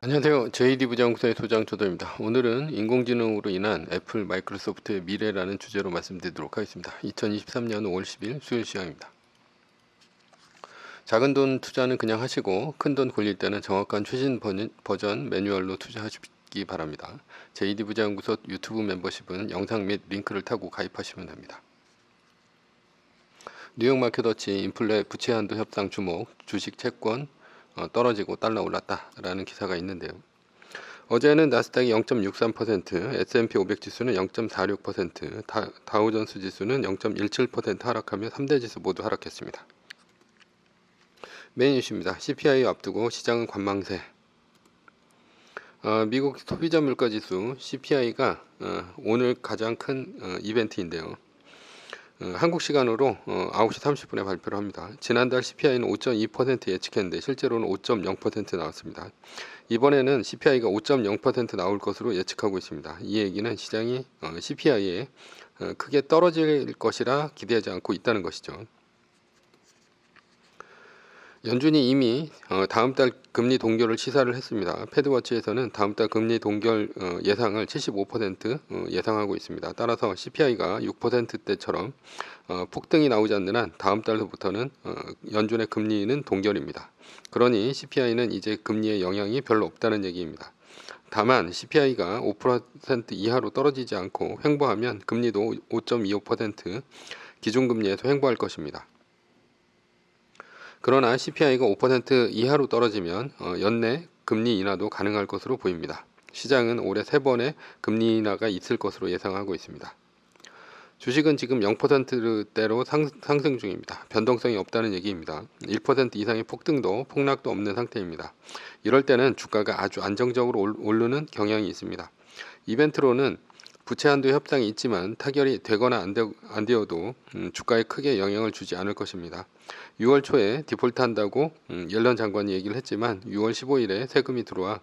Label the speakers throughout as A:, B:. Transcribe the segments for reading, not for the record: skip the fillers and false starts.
A: 안녕하세요. JD 부장구사의 소장 조도입니다. 오늘은 인공지능으로 인한 애플, 마이크로소프트의 미래라는 주제로 말씀드리도록 하겠습니다. 2023년 5월 10일 수요일 시간입니다. 작은 돈 투자는 그냥 하시고 큰 돈 굴릴 때는 정확한 최신 버전 매뉴얼로 투자하시기 바랍니다. JD 부장구소 유튜브 멤버십은 영상 및 링크를 타고 가입하시면 됩니다. 뉴욕 마켓워치 인플레 부채 한도 협상 주목, 주식 채권 떨어지고 달러 올랐다라는 기사가 있는데요. 어제는 나스닥이 0.63%, S&P 500 지수는 0.46%, 다우존스 지수는 0.17% 하락하며 3대 지수 모두 하락했습니다. 메인 이슈입니다. CPI 앞두고 시장은 관망세. 미국 소비자 물가 지수 CPI가 오늘 가장 큰 이벤트인데요. 한국 시간으로 9시 30분에 발표를 합니다. 지난달 CPI는 5.2% 예측했는데 실제로는 5.0% 나왔습니다. 이번에는 CPI가 5.0% 나올 것으로 예측하고 있습니다. 이 얘기는 시장이 CPI에 크게 떨어질 것이라 기대하지 않고 있다는 것이죠. 연준이 이미 다음 달 금리 동결을 시사를 했습니다. 패드워치에서는 다음 달 금리 동결 예상을 75% 예상하고 있습니다. 따라서 CPI가 6%대처럼 폭등이 나오지 않는 한 다음 달부터는 연준의 금리는 동결입니다. 그러니 CPI는 이제 금리의 영향이 별로 없다는 얘기입니다. 다만 CPI가 5% 이하로 떨어지지 않고 횡보하면 금리도 5.25% 기준금리에서 횡보할 것입니다. 그러나 CPI가 5% 이하로 떨어지면 연내 금리 인하도 가능할 것으로 보입니다. 시장은 올해 3번의 금리 인하가 있을 것으로 예상하고 있습니다. 주식은 지금 0%대로 상승 중입니다. 변동성이 없다는 얘기입니다. 1% 이상의 폭등도 폭락도 없는 상태입니다. 이럴 때는 주가가 아주 안정적으로 오르는 경향이 있습니다. 이벤트로는 부채 한도 협상이 있지만 타결이 되거나 안 되어도 주가에 크게 영향을 주지 않을 것입니다. 6월 초에 디폴트 한다고 옐런 장관이 얘기를 했지만 6월 15일에 세금이 들어와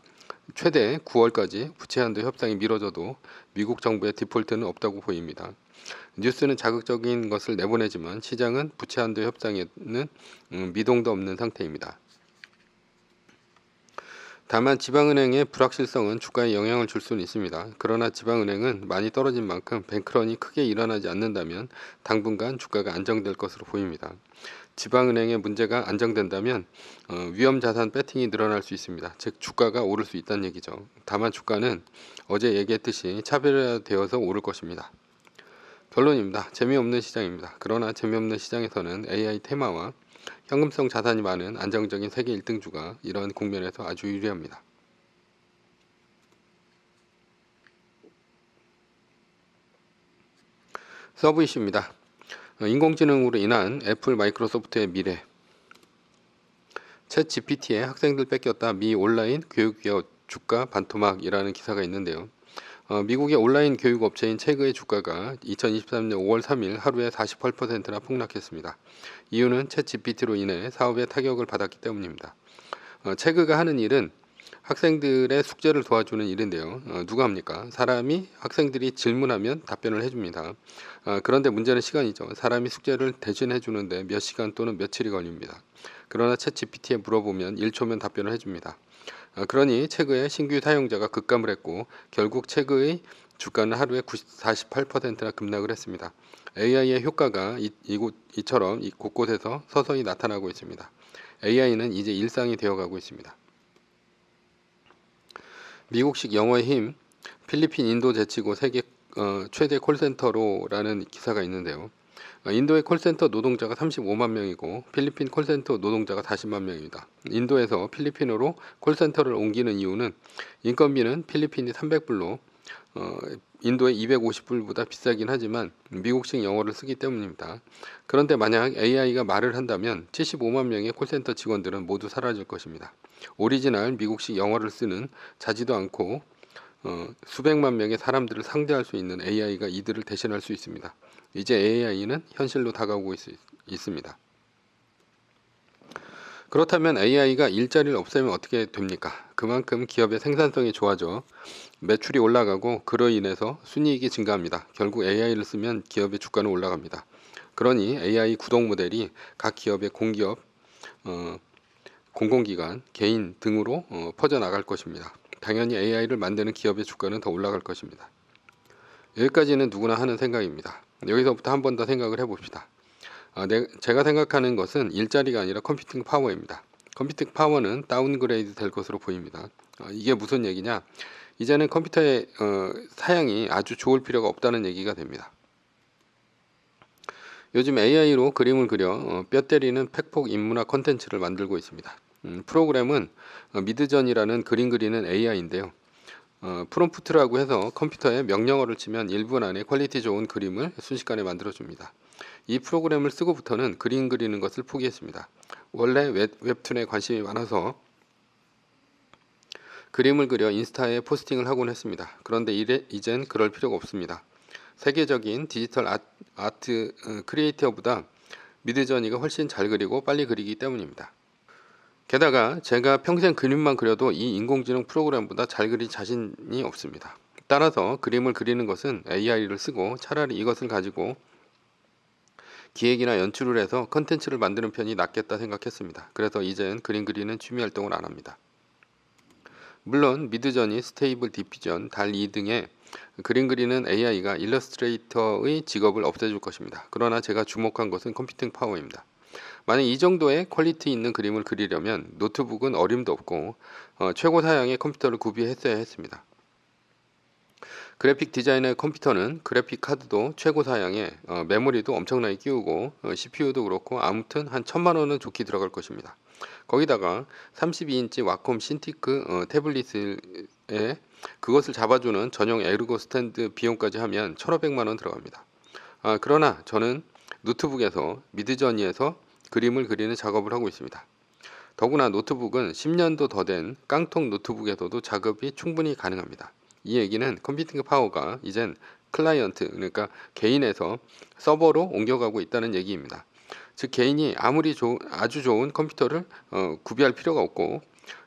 A: 최대 9월까지 부채 한도 협상이 미뤄져도 미국 정부의 디폴트는 없다고 보입니다. 뉴스는 자극적인 것을 내보내지만 시장은 부채 한도 협상에는 미동도 없는 상태입니다. 다만 지방은행의 불확실성은 주가에 영향을 줄 수는 있습니다. 그러나 지방은행은 많이 떨어진 만큼 뱅크런이 크게 일어나지 않는다면 당분간 주가가 안정될 것으로 보입니다. 지방은행의 문제가 안정된다면 위험자산 배팅이 늘어날 수 있습니다. 즉 주가가 오를 수 있다는 얘기죠. 다만 주가는 어제 얘기했듯이 차별화되어서 오를 것입니다. 결론입니다. 재미없는 시장입니다. 그러나 재미없는 시장에서는 AI 테마와 현금성 자산이 많은 안정적인 세계 1등주가 이러한 국면에서 아주 유리합니다. 서브 이슈입니다. 인공지능으로 인한 애플 마이크로소프트의 미래. 챗 GPT에 학생들 뺏겼다 미 온라인 교육기업 주가 반토막이라는 기사가 있는데요. 미국의 온라인 교육 업체인 체그의 주가가 2023년 5월 3일 하루에 48%나 폭락했습니다. 이유는 챗 GPT로 인해 사업에 타격을 받았기 때문입니다. 체그가 하는 일은 학생들의 숙제를 도와주는 일인데요. 누가 합니까? 사람이 학생들이 질문하면 답변을 해줍니다. 그런데 문제는 시간이죠. 사람이 숙제를 대신해 주는데 몇 시간 또는 며칠이 걸립니다. 그러나 챗 GPT에 물어보면 1초면 답변을 해줍니다. 그러니 체그의 신규 사용자가 급감을 했고 결국 체그의 주가는 하루에 48%나 급락을 했습니다. AI의 효과가 이처럼 곳곳에서 서서히 나타나고 있습니다. AI는 이제 일상이 되어가고 있습니다. 미국식 영어의 힘, 필리핀 인도 제치고 세계 최대 콜센터로라는 기사가 있는데요. 인도의 콜센터 노동자가 35만 명이고 필리핀 콜센터 노동자가 40만 명입니다. 인도에서 필리핀으로 콜센터를 옮기는 이유는 인건비는 필리핀이 300불로 인도의 250불보다 비싸긴 하지만 미국식 영어를 쓰기 때문입니다. 그런데 만약 AI가 말을 한다면 75만 명의 콜센터 직원들은 모두 사라질 것입니다. 오리지널 미국식 영어를 쓰는 자지도 않고 수백만 명의 사람들을 상대할 수 있는 AI가 이들을 대신할 수 있습니다. 이제 AI는 현실로 다가오고 있습니다. 그렇다면 AI가 일자리를 없애면 어떻게 됩니까? 그만큼 기업의 생산성이 좋아져 매출이 올라가고 그로 인해서 순이익이 증가합니다. 결국 AI를 쓰면 기업의 주가는 올라갑니다. 그러니 AI 구독 모델이 각 기업의 공기업 공공기관, 개인 등으로 퍼져나갈 것입니다. 당연히 AI를 만드는 기업의 주가는 더 올라갈 것입니다. 여기까지는 누구나 하는 생각입니다. 여기서부터 한 번 더 생각을 해봅시다. 제가 생각하는 것은 일자리가 아니라 컴퓨팅 파워입니다. 컴퓨팅 파워는 다운그레이드 될 것으로 보입니다. 이게 무슨 얘기냐? 이제는 컴퓨터의 사양이 아주 좋을 필요가 없다는 얘기가 됩니다. 요즘 AI로 그림을 그려 뼈 때리는 팩폭 인문학 콘텐츠를 만들고 있습니다. 프로그램은 미드전이라는 그림 그리는 AI인데요. 프롬프트라고 해서 컴퓨터에 명령어를 치면 1분 안에 퀄리티 좋은 그림을 순식간에 만들어줍니다. 이 프로그램을 쓰고부터는 그림 그리는 것을 포기했습니다. 원래 웹툰에 관심이 많아서 그림을 그려 인스타에 포스팅을 하곤 했습니다. 그런데 이젠 그럴 필요가 없습니다. 세계적인 디지털 아트 크리에이터보다 미드저니가 훨씬 잘 그리고 빨리 그리기 때문입니다. 게다가 제가 평생 그림만 그려도 이 인공지능 프로그램보다 잘 그릴 자신이 없습니다. 따라서 그림을 그리는 것은 AI를 쓰고 차라리 이것을 가지고 기획이나 연출을 해서 컨텐츠를 만드는 편이 낫겠다 생각했습니다. 그래서 이젠 그림 그리는 취미 활동을 안 합니다. 물론 미드저니, 스테이블 디퓨전, 달2 등의 그림 그리는 AI가 일러스트레이터의 직업을 없애줄 것입니다. 그러나 제가 주목한 것은 컴퓨팅 파워입니다. 만약 이 정도의 퀄리티 있는 그림을 그리려면 노트북은 어림도 없고 최고 사양의 컴퓨터를 구비했어야 했습니다. 그래픽 디자이너의 컴퓨터는 그래픽 카드도 최고 사양에 메모리도 엄청나게 끼우고 CPU도 그렇고 아무튼 한 1000만원은 좋게 들어갈 것입니다. 거기다가 32인치 와콤 신티크 태블릿에 그것을 잡아주는 전용 에르고 스탠드 비용까지 하면 1500만원 들어갑니다. 그러나 저는 노트북에서 미드저니에서 그림을 그리는 작업을 하고 있습니다. 더구나 노트북은 10년도 더 된 깡통 노트북에서도 작업이 충분히 가능합니다. 이 얘기는 컴퓨팅 파워가 이젠 클라이언트, 그러니까 개인에서 서버로 옮겨가고 있다는 얘기입니다. 즉 개인이 아무리 아주 좋은 컴퓨터를 구비할 필요가 없고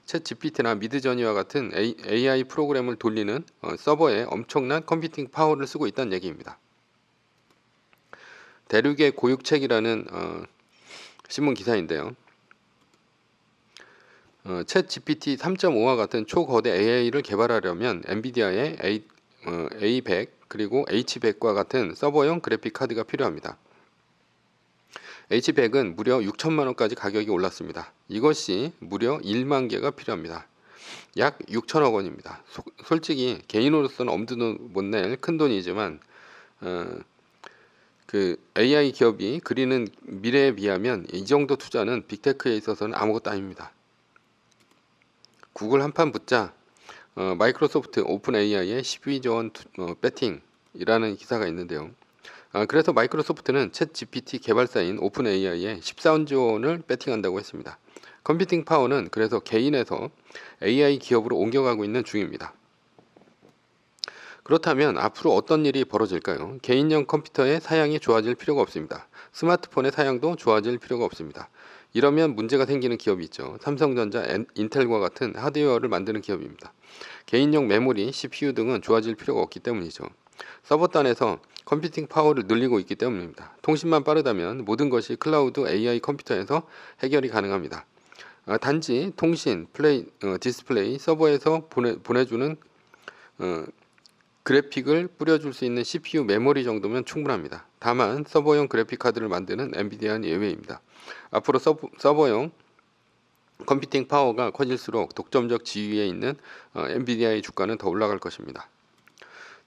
A: 챗 GPT나 미드저니와 같은 AI 프로그램을 돌리는 서버에 엄청난 컴퓨팅 파워를 쓰고 있다는 얘기입니다. 대륙의 고육책이라는 신문 기사인데요. 챗 GPT 3.5와 같은 초거대 AI를 개발하려면 엔비디아의 A100 그리고 H100과 같은 서버용 그래픽 카드가 필요합니다. H100은 무려 6천만원까지 가격이 올랐습니다. 이것이 무려 1만 개가 필요합니다. 약 6천억 원입니다. 솔직히 개인으로서는 엄두도 못 낼 큰 돈이지만 그 AI 기업이 그리는 미래에 비하면 이 정도 투자는 빅테크에 있어서는 아무것도 아닙니다. 구글 한판 붙자 마이크로소프트 오픈 AI의 12조 원 배팅이라는 기사가 있는데요. 그래서 마이크로소프트는 챗 GPT 개발사인 오픈 AI에 14조 원을 배팅한다고 했습니다. 컴퓨팅 파워는 그래서 개인에서 AI 기업으로 옮겨가고 있는 중입니다. 그렇다면 앞으로 어떤 일이 벌어질까요? 개인용 컴퓨터의 사양이 좋아질 필요가 없습니다. 스마트폰의 사양도 좋아질 필요가 없습니다. 이러면 문제가 생기는 기업이 있죠. 삼성전자, 인텔과 같은 하드웨어를 만드는 기업입니다. 개인용 메모리, CPU 등은 좋아질 필요가 없기 때문이죠. 서버단에서 컴퓨팅 파워를 늘리고 있기 때문입니다. 통신만 빠르다면 모든 것이 클라우드 AI 컴퓨터에서 해결이 가능합니다. 단지 통신, 디스플레이, 서버에서 보내주는 그래픽을 뿌려줄 수 있는 CPU 메모리 정도면 충분합니다. 다만 서버용 그래픽 카드를 만드는 엔비디아는 예외입니다. 앞으로 서버용 컴퓨팅 파워가 커질수록 독점적 지위에 있는 엔비디아의 주가는 더 올라갈 것입니다.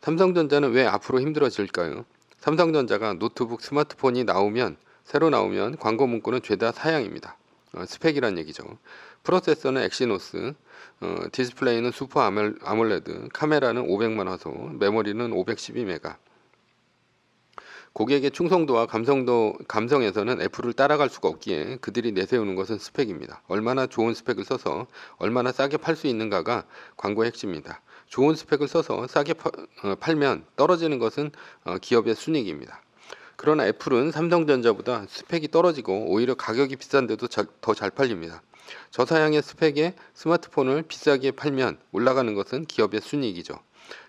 A: 삼성전자는 왜 앞으로 힘들어질까요? 삼성전자가 노트북, 스마트폰이 새로 나오면 광고 문구는 죄다 사양입니다. 스펙이란 얘기죠. 프로세서는 엑시노스, 디스플레이는 슈퍼 아몰레드, 카메라는 500만 화소, 메모리는 512메가. 고객의 충성도와 감성에서는 애플을 따라갈 수가 없기에 그들이 내세우는 것은 스펙입니다. 얼마나 좋은 스펙을 써서 얼마나 싸게 팔 수 있는가가 광고의 핵심입니다. 좋은 스펙을 써서 싸게 팔면 떨어지는 것은 기업의 순이익입니다. 그러나 애플은 삼성전자보다 스펙이 떨어지고 오히려 가격이 비싼데도 더 잘 팔립니다. 저사양의 스펙의 스마트폰을 비싸게 팔면 올라가는 것은 기업의 순이익이죠.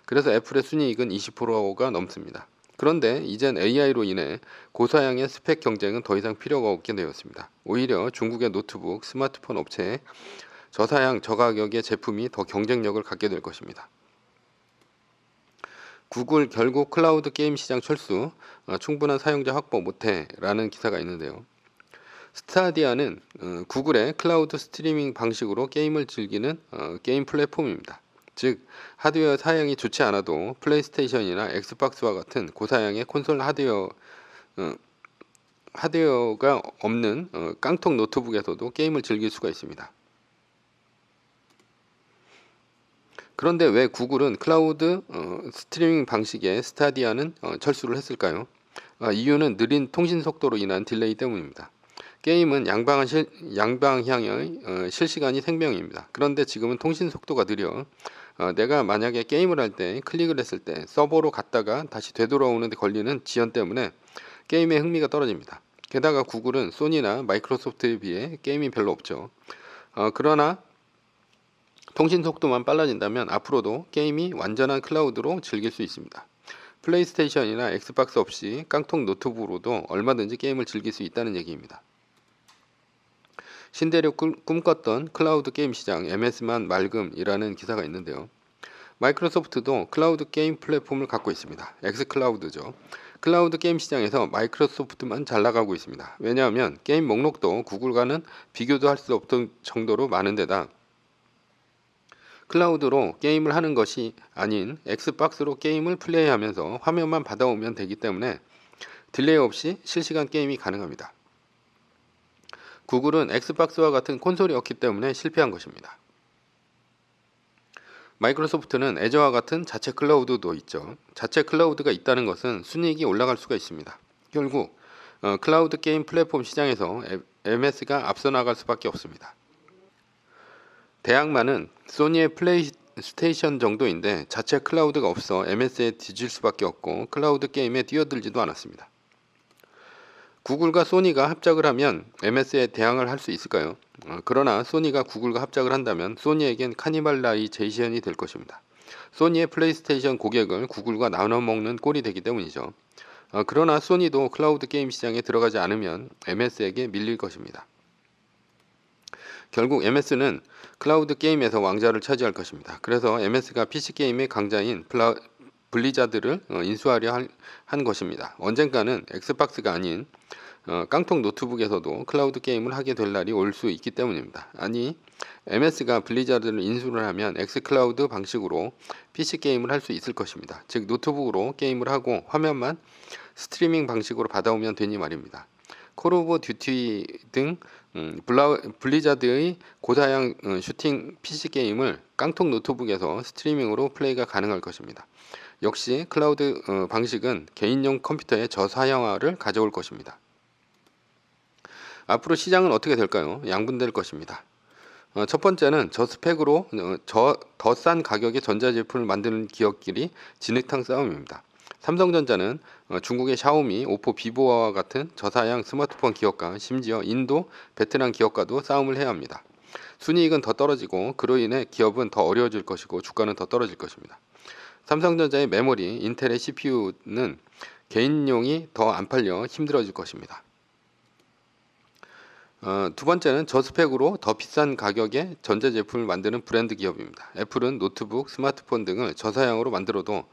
A: 그래서 애플의 순이익은 20%가 넘습니다. 그런데 이젠 AI로 인해 고사양의 스펙 경쟁은 더 이상 필요가 없게 되었습니다. 오히려 중국의 노트북, 스마트폰 업체에 저사양, 저가격의 제품이 더 경쟁력을 갖게 될 것입니다. 구글 결국 클라우드 게임 시장 철수, 충분한 사용자 확보 못해라는 기사가 있는데요. 스타디아는 구글의 클라우드 스트리밍 방식으로 게임을 즐기는 게임 플랫폼입니다. 즉 하드웨어 사양이 좋지 않아도 플레이스테이션이나 엑스박스와 같은 고사양의 콘솔 하드웨어가 없는 깡통 노트북에서도 게임을 즐길 수가 있습니다. 그런데 왜 구글은 클라우드 스트리밍 방식의 스타디아는 철수를 했을까요? 이유는 느린 통신 속도로 인한 딜레이 때문입니다. 게임은 양방향의 실시간이 생명입니다. 그런데 지금은 통신 속도가 느려 내가 만약에 게임을 할 때 클릭을 했을 때 서버로 갔다가 다시 되돌아오는 데 걸리는 지연 때문에 게임의 흥미가 떨어집니다. 게다가 구글은 소니나 마이크로소프트에 비해 게임이 별로 없죠. 그러나 통신 속도만 빨라진다면 앞으로도 게임이 완전한 클라우드로 즐길 수 있습니다. 플레이스테이션이나 엑스박스 없이 깡통 노트북으로도 얼마든지 게임을 즐길 수 있다는 얘기입니다. 신대륙 꿈꿨던 클라우드 게임 시장 MS만 맑음이라는 기사가 있는데요. 마이크로소프트도 클라우드 게임 플랫폼을 갖고 있습니다. 엑스클라우드죠. 클라우드 게임 시장에서 마이크로소프트만 잘 나가고 있습니다. 왜냐하면 게임 목록도 구글과는 비교도 할 수 없던 정도로 많은 데다 클라우드로 게임을 하는 것이 아닌 엑스박스로 게임을 플레이하면서 화면만 받아오면 되기 때문에 딜레이 없이 실시간 게임이 가능합니다. 구글은 엑스박스와 같은 콘솔이 없기 때문에 실패한 것입니다. 마이크로소프트는 애저와 같은 자체 클라우드도 있죠. 자체 클라우드가 있다는 것은 순이익이 올라갈 수가 있습니다. 결국 클라우드 게임 플랫폼 시장에서 MS가 앞서 나갈 수밖에 없습니다. 대항마는 소니의 플레이스테이션 정도인데 자체 클라우드가 없어 MS에 뒤질 수밖에 없고 클라우드 게임에 뛰어들지도 않았습니다. 구글과 소니가 합작을 하면 MS에 대항을 할 수 있을까요? 그러나 소니가 구글과 합작을 한다면 소니에겐 카니발라이제이션이 될 것입니다. 소니의 플레이스테이션 고객을 구글과 나눠 먹는 꼴이 되기 때문이죠. 그러나 소니도 클라우드 게임 시장에 들어가지 않으면 MS에게 밀릴 것입니다. 결국 MS는 클라우드 게임에서 왕좌를 차지할 것입니다. 그래서 MS가 PC게임의 강자인 블리자드를 인수하려 한 것입니다. 언젠가는 엑스박스가 아닌 깡통 노트북에서도 클라우드 게임을 하게 될 날이 올 수 있기 때문입니다. 아니, MS가 블리자드를 인수를 하면 엑스클라우드 방식으로 PC게임을 할 수 있을 것입니다. 즉 노트북으로 게임을 하고 화면만 스트리밍 방식으로 받아오면 되니 말입니다. 콜 오브 듀티 등 블리자드의 고사양 슈팅 PC게임을 깡통 노트북에서 스트리밍으로 플레이가 가능할 것입니다. 역시 클라우드 방식은 개인용 컴퓨터의 저사양화를 가져올 것입니다. 앞으로 시장은 어떻게 될까요? 양분될 것입니다. 첫 번째는 저스펙으로 더 싼 가격의 전자제품을 만드는 기업끼리 진흙탕 싸움입니다. 삼성전자는 중국의 샤오미, 오포, 비보와 같은 저사양 스마트폰 기업과 심지어 인도, 베트남 기업과도 싸움을 해야 합니다. 순이익은 더 떨어지고 그로 인해 기업은 더 어려워질 것이고 주가는 더 떨어질 것입니다. 삼성전자의 메모리, 인텔의 CPU는 개인용이 더 안 팔려 힘들어질 것입니다. 두 번째는 저스펙으로 더 비싼 가격의 전자제품을 만드는 브랜드 기업입니다. 애플은 노트북, 스마트폰 등을 저사양으로 만들어도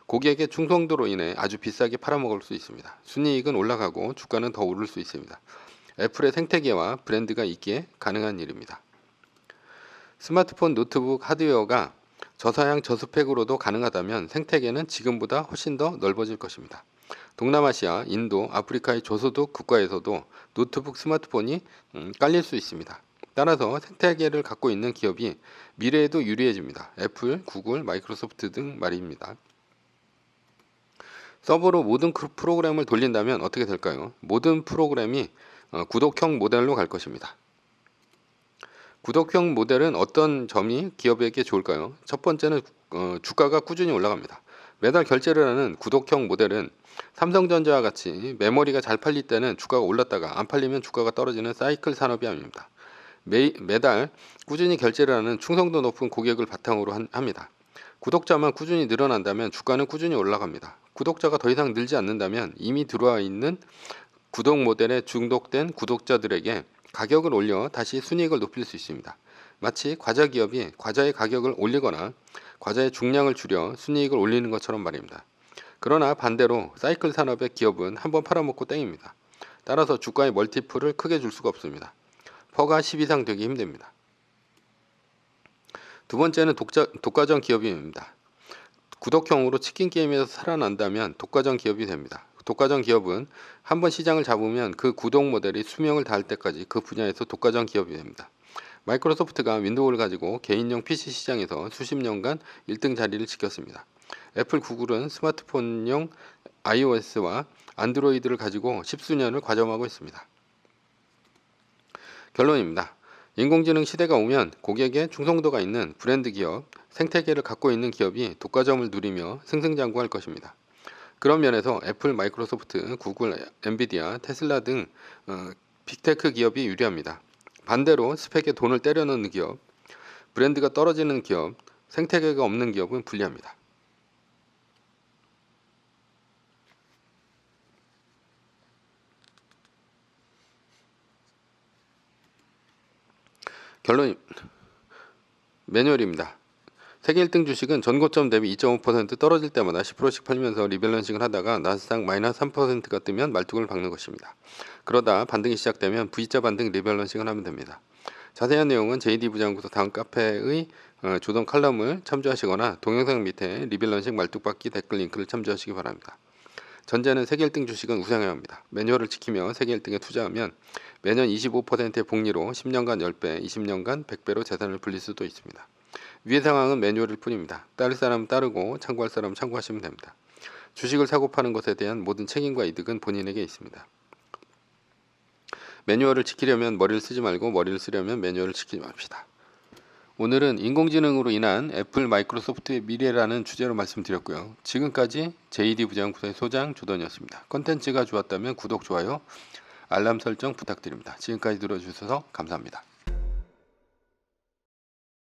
A: 고객의 충성도로 인해 아주 비싸게 팔아먹을 수 있습니다. 순이익은 올라가고 주가는 더 오를 수 있습니다. 애플의 생태계와 브랜드가 있기에 가능한 일입니다. 스마트폰, 노트북, 하드웨어가 저사양 저스펙으로도 가능하다면 생태계는 지금보다 훨씬 더 넓어질 것입니다. 동남아시아, 인도, 아프리카의 저소득 국가에서도 노트북, 스마트폰이 깔릴 수 있습니다. 따라서 생태계를 갖고 있는 기업이 미래에도 유리해집니다. 애플, 구글, 마이크로소프트 등 말입니다. 서버로 모든 프로그램을 돌린다면 어떻게 될까요? 모든 프로그램이 구독형 모델로 갈 것입니다. 구독형 모델은 어떤 점이 기업에게 좋을까요? 첫 번째는 주가가 꾸준히 올라갑니다. 매달 결제를 하는 구독형 모델은 삼성전자와 같이 메모리가 잘 팔릴 때는 주가가 올랐다가 안 팔리면 주가가 떨어지는 사이클 산업이 아닙니다. 매달 꾸준히 결제를 하는 충성도 높은 고객을 바탕으로 합니다. 구독자만 꾸준히 늘어난다면 주가는 꾸준히 올라갑니다. 구독자가 더 이상 늘지 않는다면 이미 들어와 있는 구독 모델에 중독된 구독자들에게 가격을 올려 다시 순이익을 높일 수 있습니다. 마치 과자 기업이 과자의 가격을 올리거나 과자의 중량을 줄여 순이익을 올리는 것처럼 말입니다. 그러나 반대로 사이클 산업의 기업은 한번 팔아먹고 땡입니다. 따라서 주가의 멀티플을 크게 줄 수가 없습니다. 퍼가 10 이상 되기 힘듭니다. 두 번째는 독과점 기업입니다. 구독형으로 치킨 게임에서 살아난다면 독과점 기업이 됩니다. 독과점 기업은 한번 시장을 잡으면 그 구독 모델이 수명을 다할 때까지 그 분야에서 독과점 기업이 됩니다. 마이크로소프트가 윈도우를 가지고 개인용 PC 시장에서 수십 년간 1등 자리를 지켰습니다. 애플, 구글은 스마트폰용 iOS와 안드로이드를 가지고 십수년을 과점하고 있습니다. 결론입니다. 인공지능 시대가 오면 고객의 충성도가 있는 브랜드 기업, 생태계를 갖고 있는 기업이 독과점을 누리며 승승장구할 것입니다. 그런 면에서 애플, 마이크로소프트, 구글, 엔비디아, 테슬라 등 빅테크 기업이 유리합니다. 반대로 스펙에 돈을 때려 넣는 기업, 브랜드가 떨어지는 기업, 생태계가 없는 기업은 불리합니다. 결론 매뉴얼입니다. 세계 1등 주식은 전고점 대비 2.5% 떨어질 때마다 10%씩 팔면서 리밸런싱을 하다가 나스닥 마이너스 3%가 뜨면 말뚝을 박는 것입니다. 그러다 반등이 시작되면 V자 반등 리밸런싱을 하면 됩니다. 자세한 내용은 JD 부장구소 다음 카페의 조던 칼럼을 참조하시거나 동영상 밑에 리밸런싱 말뚝박기 댓글 링크를 참조하시기 바랍니다. 전제는 세계 1등 주식은 우상해야 합니다. 매뉴얼을 지키며 세계 1등에 투자하면 매년 25%의 복리로 10년간 10배, 20년간 100배로 재산을 불릴 수도 있습니다. 위의 상황은 매뉴얼일 뿐입니다. 따를 사람은 따르고 참고할 사람은 참고하시면 됩니다. 주식을 사고 파는 것에 대한 모든 책임과 이득은 본인에게 있습니다. 매뉴얼을 지키려면 머리를 쓰지 말고 머리를 쓰려면 매뉴얼을 지키지 맙시다. 오늘은 인공지능으로 인한 애플, 마이크로소프트의 미래라는 주제로 말씀드렸고요. 지금까지 JD 부장구소의 소장 조던이었습니다. 컨텐츠가 좋았다면 구독, 좋아요, 알람 설정 부탁드립니다. 지금까지 들어주셔서 감사합니다.